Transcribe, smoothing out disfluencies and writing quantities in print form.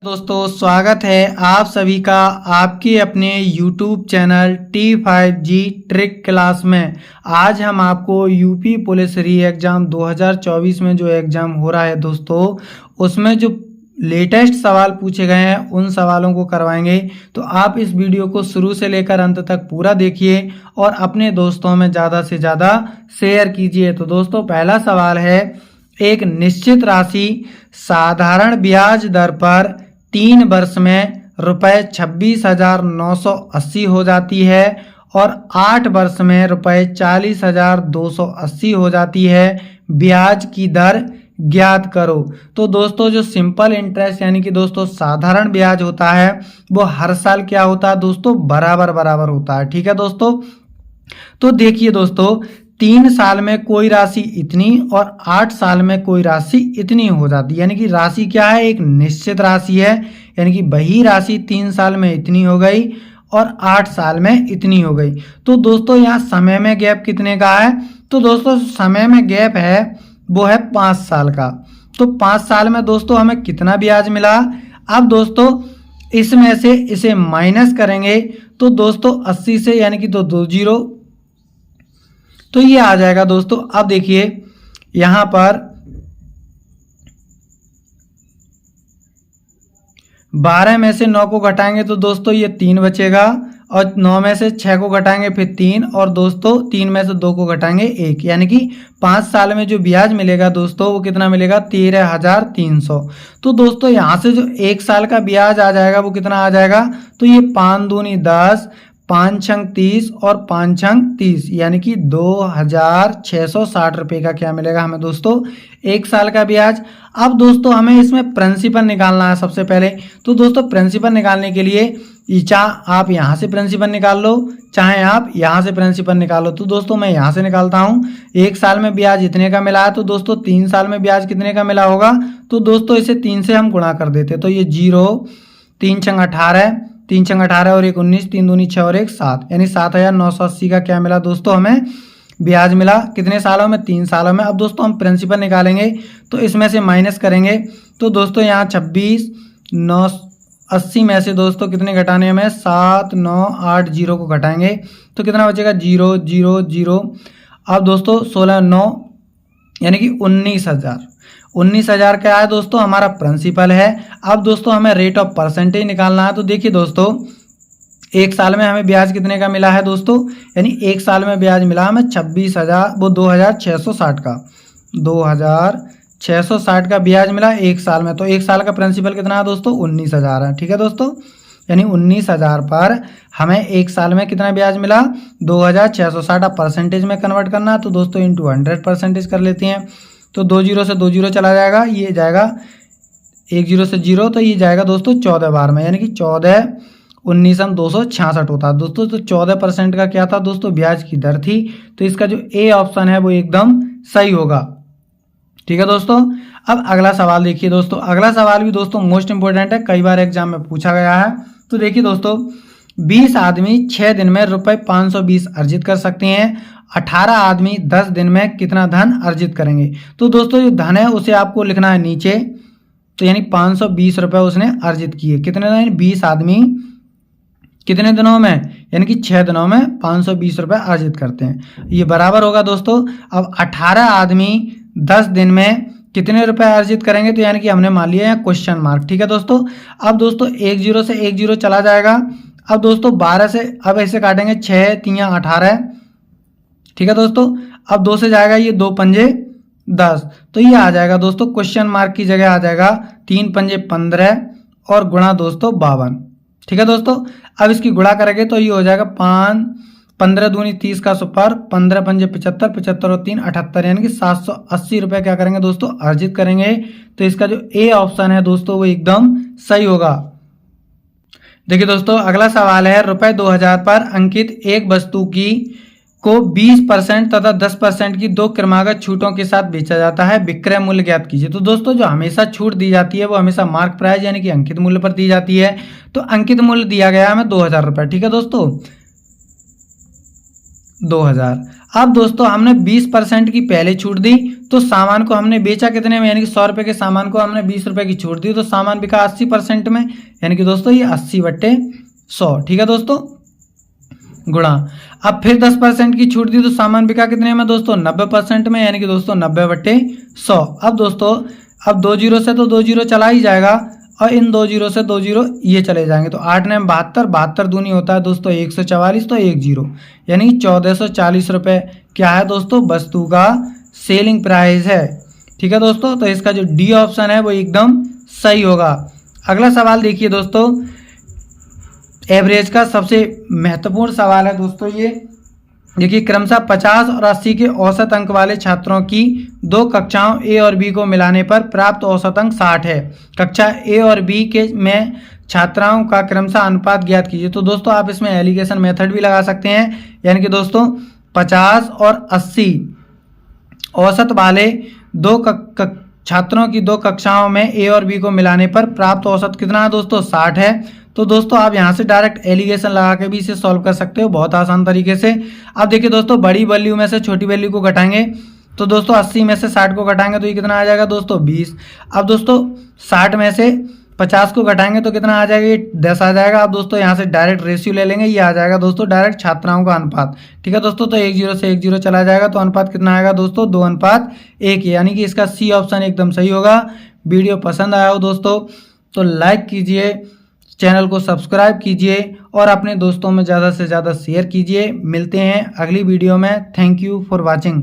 दोस्तों स्वागत है आप सभी का आपके अपने YouTube channel T5G trick class में। आज हम आपको यूपी पुलिस री एग्ज़ाम 2024 में जो एग्ज़ाम हो रहा है दोस्तों, उसमें जो लेटेस्ट सवाल पूछे गए हैं उन सवालों को करवाएंगे। तो आप इस वीडियो को शुरू से लेकर अंत तक पूरा देखिए और अपने दोस्तों में ज़्यादा से ज़्यादा शेयर कीजिए। तो दोस्तों पहला सवाल है, एक निश्चित राशि साधारण ब्याज दर पर 3 वर्ष में रुपये 26,980 हो जाती है और 8 वर्ष में रुपये 40,280 हो जाती है। ब्याज की दर ज्ञात करो। तो दोस्तों जो सिंपल इंटरेस्ट यानी कि दोस्तों साधारण ब्याज होता है वो हर साल क्या होता है दोस्तों, बराबर होता है। ठीक है दोस्तों, तो देखिए दोस्तों 3 साल में कोई राशि इतनी और 8 साल में कोई राशि इतनी हो जाती है। यानी कि राशि क्या है, एक निश्चित राशि है, यानी कि वही राशि 3 साल में इतनी हो गई और 8 साल में इतनी हो गई। तो दोस्तों यहाँ समय में गैप कितने का है, तो दोस्तों समय में गैप है वो है 5 साल का। तो 5 साल में दोस्तों हमें कितना ब्याज मिला। अब दोस्तों इसमें से इसे माइनस करेंगे तो दोस्तों 80 से यानी कि तो 2 जीरो, तो ये आ जाएगा दोस्तों। अब देखिए यहां पर 12 में से 9 को घटाएंगे तो दोस्तों ये 3 बचेगा और 9 में से 6 को घटाएंगे फिर 3 और दोस्तों 3 में से 2 को घटाएंगे 1, यानी कि 5 साल में जो ब्याज मिलेगा दोस्तों वो कितना मिलेगा, 13,300। तो दोस्तों यहाँ से जो 1 साल का ब्याज आ जाएगा वो कितना आ जाएगा, तो ये 5 दूनी 10, 5 छंग 30 और 5 छंग 30 यानी कि 2,660 रुपये का क्या मिलेगा हमें दोस्तों, 1 साल का ब्याज। अब दोस्तों हमें इसमें प्रिंसिपल निकालना है सबसे पहले। तो दोस्तों प्रिंसिपल निकालने के लिए चाहे आप यहाँ से प्रिंसिपल निकाल लो चाहे आप यहाँ से प्रिंसिपल निकालो। तो दोस्तों मैं यहाँ से निकालता हूँ। 1 साल में ब्याज इतने का मिला है तो दोस्तों 3 साल में ब्याज कितने का मिला होगा, तो दोस्तों इसे 3 से हम गुणा कर देते। तो ये 0, 3 छंग 18, 3 छंग 18 और 1 19, 3 दूनी 6 और 1 7, यानी 7,980 का क्या मिला दोस्तों, हमें ब्याज मिला। कितने सालों में, 3 सालों में। अब दोस्तों हम प्रिंसिपल निकालेंगे तो इसमें से माइनस करेंगे तो दोस्तों यहाँ 26,980 में से दोस्तों कितने घटाने हमें, 7,980 को घटाएंगे तो कितना बचेगा, 0 0 0। अब दोस्तों 16 9 यानी कि 19,000 क्या है दोस्तों, हमारा प्रिंसिपल है। अब दोस्तों हमें रेट ऑफ परसेंटेज निकालना है। तो देखिए दोस्तों 1 साल में हमें ब्याज कितने का मिला है दोस्तों, यानी 1 साल में ब्याज मिला हमें 2,660 का, 2,660 का ब्याज मिला 1 साल में। तो 1 साल का प्रिंसिपल कितना है दोस्तों, 19,000 है। ठीक है दोस्तों, यानी 19,000 पर हमें 1 साल में कितना ब्याज मिला, 2,660। अब परसेंटेज में कन्वर्ट करना है तो दोस्तों इंटू 100% कर लेते हैं। तो 2 जीरो से 2 जीरो चला जाएगा, ये जाएगा 1 जीरो से 0, तो ये जाएगा दोस्तों 14 बार में, यानी कि 14 19,266 होता है दोस्तों। तो 14% का क्या था दोस्तों, ब्याज की दर थी। तो इसका जो ए ऑप्शन है वो एकदम सही होगा। ठीक है दोस्तों, अब अगला सवाल देखिए दोस्तों। अगला सवाल भी दोस्तों मोस्ट इंपोर्टेंट है, कई बार एग्जाम में पूछा गया है। तो देखिए दोस्तों 20 आदमी 6 दिन में रुपये 520 अर्जित कर सकते हैं, 18 आदमी 10 दिन में कितना धन अर्जित करेंगे। तो दोस्तों जो धन है उसे आपको लिखना है नीचे, तो यानी 520 रुपये उसने अर्जित किए। कितने दिन, 20 आदमी कितने दिनों में, यानी कि 6 दिनों में 520 रुपये अर्जित करते हैं, ये बराबर होगा दोस्तों। अब 18 आदमी 10 दिन में कितने रुपए अर्जित करेंगे, तो यानी कि हमने मान लिया है क्वेश्चन मार्क। ठीक है दोस्तों, अब दोस्तों 1 जीरो से 1 जीरो चला जाएगा। अब दोस्तों 12 से अब ऐसे काटेंगे, 6 3 18। ठीक है दोस्तों, अब 2 से जाएगा ये 2 पंजे 10, तो ये आ जाएगा दोस्तों क्वेश्चन मार्क की जगह आ जाएगा 3 पंजे 15 और गुणा दोस्तों 52। ठीक है दोस्तों, अब इसकी गुणा करेंगे तो ये हो जाएगा 15 दूनी 30 का सुपर, 15 पंजे 75, 75 और 3 78, यानी कि 780 रुपये क्या करेंगे दोस्तों, अर्जित करेंगे। तो इसका जो ए ऑप्शन है दोस्तों वो एकदम सही होगा। देखिए दोस्तों अगला सवाल है, रुपये 2,000 पर अंकित एक वस्तु की को 20% तथा 10% की 2 क्रमागत छूटों के साथ बेचा जाता है, विक्रय मूल्य ज्ञात कीजिए। तो दोस्तों जो हमेशा छूट दी जाती है वो हमेशा मार्क प्राइस यानी कि अंकित मूल्य पर दी जाती है। तो अंकित मूल्य दिया गया है हमें 2,000 रुपये। ठीक है दोस्तों, 2,000। अब दोस्तों हमने 20% की पहले छूट दी, तो सामान को हमने बेचा कितने में, यानी कि 100 रुपये के सामान को हमने 20 रुपये की छूट दी, तो सामान बिका 80% में, यानी कि दोस्तों ये 80/100। ठीक है दोस्तों, गुणा। अब फिर 10% की छूट दी, तो सामान बिका कितने में दोस्तों, 90% में, यानी कि दोस्तों 90/100। अब दोस्तों अब 2 जीरो से तो 2 जीरो चला ही जाएगा, और इन 2 जीरो से 2 जीरो ये चले जाएंगे, तो 8 9 72, 72 दूनी होता है दोस्तों 144, तो 1 जीरो, यानी 1440 रुपये क्या है दोस्तों, वस्तु का सेलिंग प्राइस है। ठीक है दोस्तों, तो इसका जो डी ऑप्शन है वो एकदम सही होगा। अगला सवाल देखिए दोस्तों, एवरेज का सबसे महत्वपूर्ण सवाल है दोस्तों ये देखिए, क्रमशः 50 और 80 के औसत अंक वाले छात्रों की दो कक्षाओं ए और बी को मिलाने पर प्राप्त औसत अंक 60 है। कक्षा ए और बी के में छात्राओं का क्रमशः अनुपात ज्ञात कीजिए। तो दोस्तों आप इसमें एलिगेशन मेथड भी लगा सकते हैं, यानी कि दोस्तों 50 और 80 औसत वाले छात्रों की दो कक्षाओं में ए और बी को मिलाने पर प्राप्त औसत कितना है दोस्तों, 60 है। तो दोस्तों आप यहाँ से डायरेक्ट एलिगेशन लगा के भी इसे सॉल्व कर सकते हो बहुत आसान तरीके से। अब देखिए दोस्तों, बड़ी वैल्यू में से छोटी वैल्यू को घटाएंगे, तो दोस्तों 80 में से 60 को घटाएंगे तो ये कितना आ जाएगा दोस्तों, 20। अब दोस्तों 60 में से 50 को घटाएंगे तो कितना आ जाएगा, ये 10 आ जाएगा। अब दोस्तों यहाँ से डायरेक्ट रेशियो ले लेंगे, ये आ जाएगा दोस्तों डायरेक्ट छात्राओं का अनुपात। ठीक है दोस्तों, तो 1 0 से 1 0 चला जाएगा, तो अनुपात कितना आएगा दोस्तों, 2:1, यानी कि इसका सी ऑप्शन एकदम सही होगा। वीडियो पसंद आया हो दोस्तों तो लाइक कीजिए, चैनल को सब्सक्राइब कीजिए और अपने दोस्तों में ज़्यादा से ज़्यादा शेयर कीजिए। मिलते हैं अगली वीडियो में। Thank you for watching.